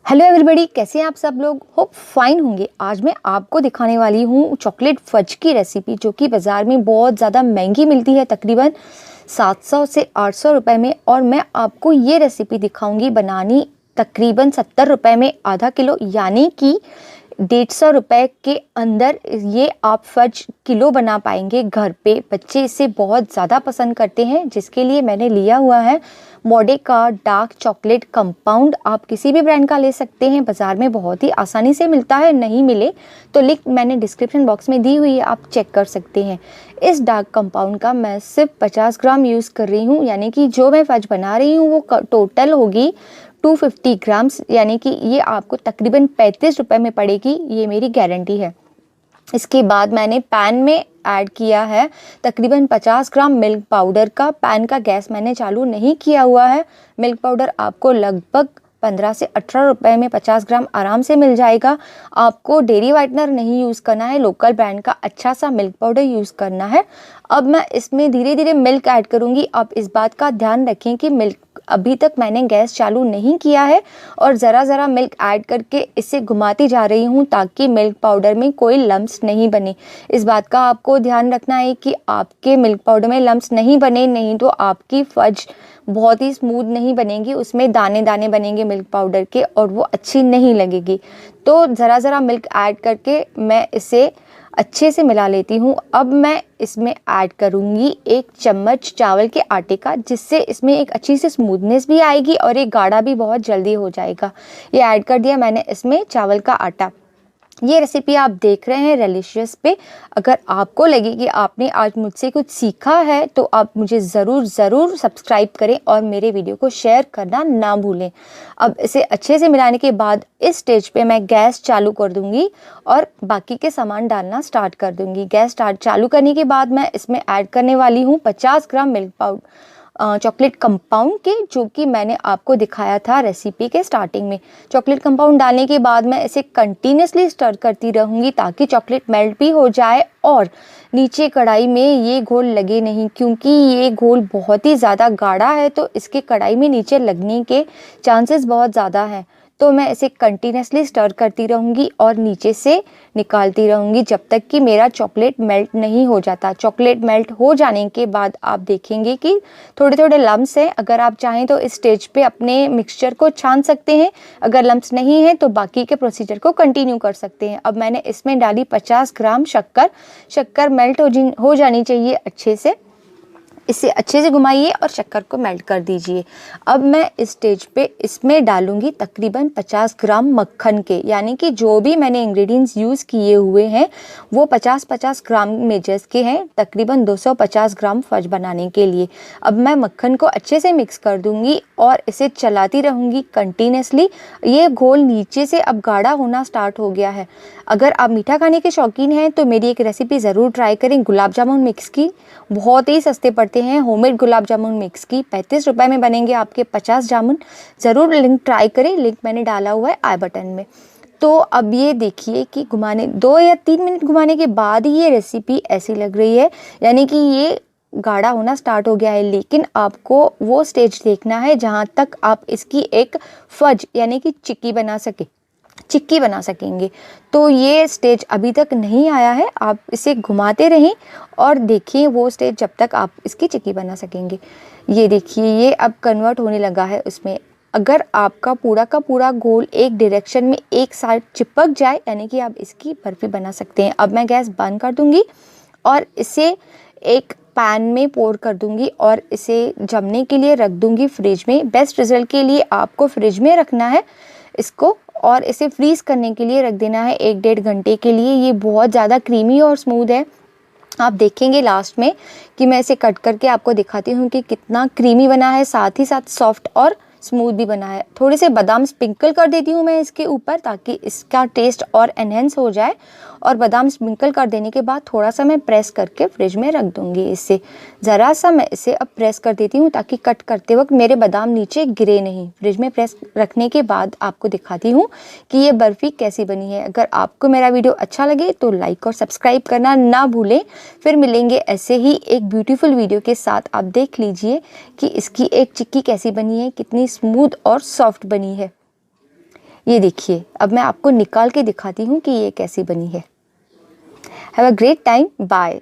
Hello everybody, कैसे हैं आप सब लोग। होप फाइन होंगे। आज मैं आपको दिखाने वाली हूँ चॉकलेट फज की रेसिपी, जो कि बाज़ार में बहुत ज़्यादा महंगी मिलती है, तकरीबन 700 से 800 रुपये में। और मैं आपको ये रेसिपी दिखाऊंगी बनानी तकरीबन 70 रुपये में आधा किलो, यानी कि 150 रुपये के अंदर ये आप फज किलो बना पाएंगे घर पे। बच्चे इसे बहुत ज़्यादा पसंद करते हैं, जिसके लिए मैंने लिया हुआ है मोडे का डार्क चॉकलेट कंपाउंड। आप किसी भी ब्रांड का ले सकते हैं, बाज़ार में बहुत ही आसानी से मिलता है। नहीं मिले तो लिंक मैंने डिस्क्रिप्शन बॉक्स में दी हुई है, आप चेक कर सकते हैं। इस डार्क कंपाउंड का मैं सिर्फ 50 ग्राम यूज़ कर रही हूँ, यानी कि जो मैं फज बना रही हूँ वो टोटल होगी 250 ग्राम्स, यानी कि ये आपको तकरीबन 35 रुपये में पड़ेगी, ये मेरी गारंटी है। इसके बाद मैंने पैन में ऐड किया है तकरीबन 50 ग्राम मिल्क पाउडर का। पैन का गैस मैंने चालू नहीं किया हुआ है। मिल्क पाउडर आपको लगभग 15 से 18 रुपये में 50 ग्राम आराम से मिल जाएगा। आपको डेयरी वाइटनर नहीं यूज़ करना है, लोकल ब्रांड का अच्छा सा मिल्क पाउडर यूज़ करना है। अब मैं इसमें धीरे धीरे मिल्क ऐड करूँगी। आप इस बात का ध्यान रखें कि मिल्क अभी तक मैंने गैस चालू नहीं किया है और ज़रा ज़रा मिल्क ऐड करके इसे घुमाती जा रही हूँ, ताकि मिल्क पाउडर में कोई लम्स नहीं बने। इस बात का आपको ध्यान रखना है कि आपके मिल्क पाउडर में लम्स नहीं बने, नहीं तो आपकी फज बहुत ही स्मूथ नहीं बनेगी, उसमें दाने दाने बनेंगे मिल्क पाउडर के और वो अच्छी नहीं लगेगी। तो ज़रा ज़रा मिल्क ऐड करके मैं इसे अच्छे से मिला लेती हूँ। अब मैं इसमें ऐड करूँगी 1 चम्मच चावल के आटे का, जिससे इसमें एक अच्छी सी स्मूथनेस भी आएगी और एक गाढ़ा भी बहुत जल्दी हो जाएगा। ये ऐड कर दिया मैंने इसमें चावल का आटा। ये रेसिपी आप देख रहे हैं रेलिशियस पे। अगर आपको लगे कि आपने आज मुझसे कुछ सीखा है तो आप मुझे ज़रूर सब्सक्राइब करें और मेरे वीडियो को शेयर करना ना भूलें। अब इसे अच्छे से मिलाने के बाद इस स्टेज पे मैं गैस चालू कर दूंगी और बाकी के सामान डालना स्टार्ट कर दूंगी। गैस चालू करने के बाद मैं इसमें ऐड करने वाली हूँ 50 ग्राम मिल्क पाउडर चॉकलेट कंपाउंड के, जो कि मैंने आपको दिखाया था रेसिपी के स्टार्टिंग में। चॉकलेट कंपाउंड डालने के बाद मैं इसे कंटिन्यूसली स्टर करती रहूँगी, ताकि चॉकलेट मेल्ट भी हो जाए और नीचे कढ़ाई में ये घोल लगे नहीं, क्योंकि ये घोल बहुत ही ज़्यादा गाढ़ा है, तो इसके कढ़ाई में नीचे लगने के चांसेस बहुत ज़्यादा हैं। तो मैं इसे कंटिन्यूसली स्टर करती रहूँगी और नीचे से निकालती रहूँगी जब तक कि मेरा चॉकलेट मेल्ट नहीं हो जाता। चॉकलेट मेल्ट हो जाने के बाद आप देखेंगे कि थोड़े थोड़े लम्स हैं। अगर आप चाहें तो इस स्टेज पे अपने मिक्सचर को छान सकते हैं, अगर लम्स नहीं है तो बाकी के प्रोसीजर को कंटिन्यू कर सकते हैं। अब मैंने इसमें डाली 50 ग्राम शक्कर। शक्कर मेल्ट हो जानी चाहिए अच्छे से। इसे अच्छे से घुमाइए और शक्कर को मेल्ट कर दीजिए। अब मैं इस स्टेज पे इसमें डालूंगी तकरीबन 50 ग्राम मक्खन के, यानी कि जो भी मैंने इंग्रेडिएंट्स यूज़ किए हुए हैं वो 50-50 ग्राम मेजर्स के हैं, तकरीबन 250 ग्राम फज बनाने के लिए। अब मैं मक्खन को अच्छे से मिक्स कर दूंगी और इसे चलाती रहूँगी कंटिन्यूसली। ये घोल नीचे से अब गाढ़ा होना स्टार्ट हो गया है। अगर आप मीठा खाने के शौकीन हैं तो मेरी एक रेसिपी ज़रूर ट्राई करें गुलाब जामुन मिक्स की। बहुत ही सस्ते पड़ते हैं होममेड गुलाब जामुन मिक्स की। 35 रुपये में बनेंगे आपके 50 जामुन। ज़रूर लिंक ट्राई करें, लिंक मैंने डाला हुआ है आई बटन में। तो अब ये देखिए कि घुमाने 2 या 3 मिनट घुमाने के बाद ही ये रेसिपी ऐसी लग रही है, यानी कि ये गाढ़ा होना स्टार्ट हो गया है। लेकिन आपको वो स्टेज देखना है जहाँ तक आप इसकी एक फज यानी कि चिक्की बना सकेंगे। तो ये स्टेज अभी तक नहीं आया है। आप इसे घुमाते रहें और देखिए वो स्टेज जब तक आप इसकी चिक्की बना सकेंगे। ये देखिए ये अब कन्वर्ट होने लगा है उसमें। अगर आपका पूरा का पूरा घोल एक डायरेक्शन में एक साइड चिपक जाए, यानी कि आप इसकी बर्फी बना सकते हैं। अब मैं गैस बंद कर दूंगी और इसे एक पैन में पोर कर दूंगी और इसे जमने के लिए रख दूंगी फ्रिज में। बेस्ट रिजल्ट के लिए आपको फ्रिज में रखना है इसको और इसे फ्रीज़ करने के लिए रख देना है 1-1.5 घंटे के लिए। ये बहुत ज़्यादा क्रीमी और स्मूथ है। आप देखेंगे लास्ट में कि मैं इसे कट करके आपको दिखाती हूँ कि कितना क्रीमी बना है, साथ ही साथ सॉफ्ट और स्मूथ भी बना है। थोड़े से बादाम स्प्रिंकल कर देती हूँ मैं इसके ऊपर, ताकि इसका टेस्ट और एनहेंस हो जाए। और बादाम स्प्रिंकल कर देने के बाद थोड़ा सा मैं प्रेस करके फ्रिज में रख दूँगी। इससे ज़रा सा मैं इसे अब प्रेस कर देती हूँ, ताकि कट करते वक्त मेरे बादाम नीचे गिरे नहीं। फ्रिज में प्रेस रखने के बाद आपको दिखाती हूँ कि ये बर्फ़ी कैसी बनी है। अगर आपको मेरा वीडियो अच्छा लगे तो लाइक और सब्सक्राइब करना ना भूलें। फिर मिलेंगे ऐसे ही एक ब्यूटीफुल वीडियो के साथ। आप देख लीजिए कि इसकी एक चिक्की कैसी बनी है, कितनी स्मूथ और सॉफ्ट बनी है। ये देखिए, अब मैं आपको निकाल के दिखाती हूँ कि ये कैसी बनी है। Have a great time, bye.